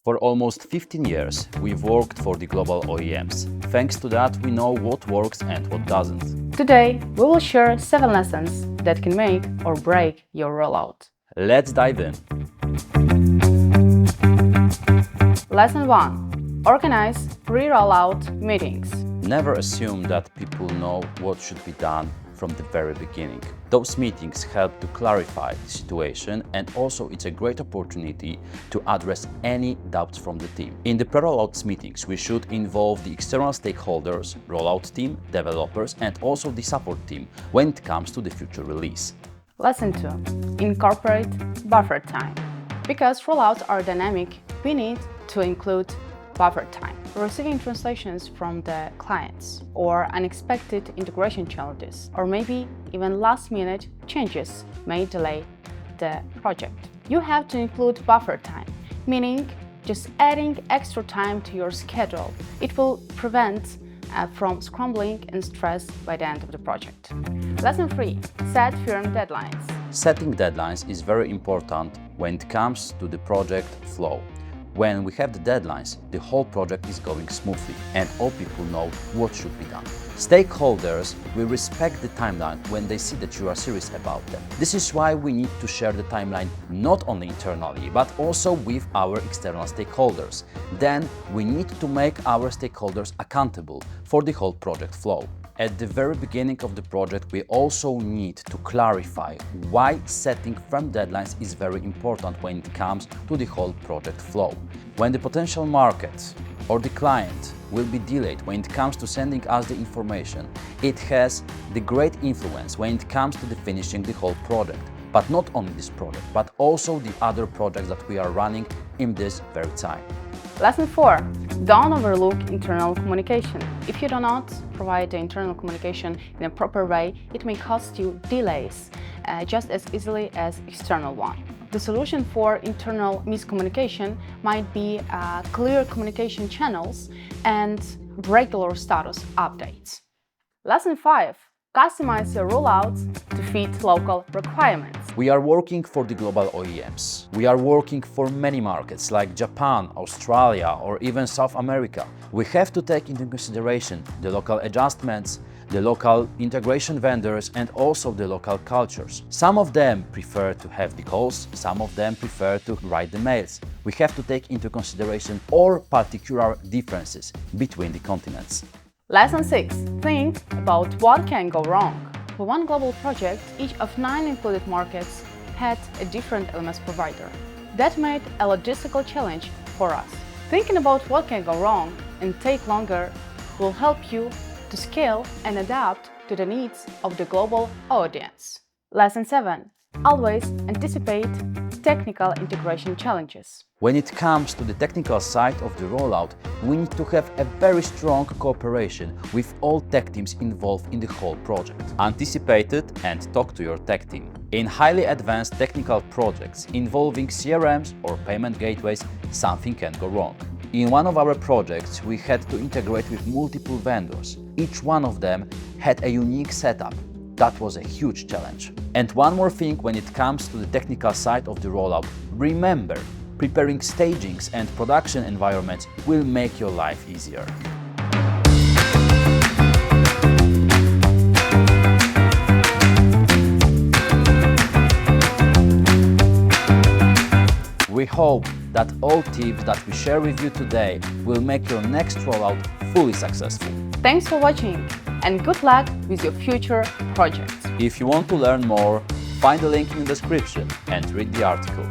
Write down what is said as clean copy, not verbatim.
For almost 15 years, we've worked for the global OEMs. Thanks to that, we know what works and what doesn't. Today, we will share 7 lessons that can make or break your rollout. Let's dive in. Lesson 1. Organize pre-rollout meetings. Never assume that people know what should be done from the very beginning. Those meetings help to clarify the situation, and also it's a great opportunity to address any doubts from the team. In the pre-rollouts meetings, we should involve the external stakeholders, rollout team, developers, and also the support team when it comes to the future release. Lesson 2. Incorporate buffer time. Because rollouts are dynamic, we need to include buffer time. Receiving translations from the clients, or unexpected integration challenges, or maybe even last-minute changes may delay the project. You have to include buffer time, meaning just adding extra time to your schedule. It will prevent from scrambling and stress by the end of the project. Lesson 3. Set firm deadlines. Setting deadlines is very important when it comes to the project flow. When we have the deadlines, the whole project is going smoothly and all people know what should be done. Stakeholders will respect the timeline when they see that you are serious about them. This is why we need to share the timeline not only internally, but also with our external stakeholders. Then we need to make our stakeholders accountable for the whole project flow. At the very beginning of the project, we also need to clarify why setting firm deadlines is very important when it comes to the whole project flow. When the potential market or the client will be delayed when it comes to sending us the information, it has the great influence when it comes to the finishing the whole project. But not only this project, but also the other projects that we are running in this very time. Lesson 4. Don't overlook internal communication. If you do not provide the internal communication in a proper way, it may cost you delays just as easily as external one. The solution for internal miscommunication might be clear communication channels and regular status updates. Lesson 5. Customize your rollouts to fit local requirements. We are working for the global OEMs. We are working for many markets like Japan, Australia, or even South America. We have to take into consideration the local adjustments, the local integration vendors, and also the local cultures. Some of them prefer to have the calls, some of them prefer to write the mails. We have to take into consideration all particular differences between the continents. Lesson 6. Think about what can go wrong. For one global project, each of 9 included markets had a different LMS provider. That made a logistical challenge for us. Thinking about what can go wrong and take longer will help you to scale and adapt to the needs of the global audience. Lesson 7. Always anticipate technical integration challenges. When it comes to the technical side of the rollout, we need to have a very strong cooperation with all tech teams involved in the whole project. Anticipate it and talk to your tech team. In highly advanced technical projects involving CRMs or payment gateways, something can go wrong. In one of our projects, we had to integrate with multiple vendors. Each one of them had a unique setup. That was a huge challenge. And one more thing when it comes to the technical side of the rollout, remember, preparing stagings and production environments will make your life easier. We hope that all tips that we share with you today will make your next rollout fully successful. Thanks for watching and good luck with your future projects. If you want to learn more, find the link in the description and read the article.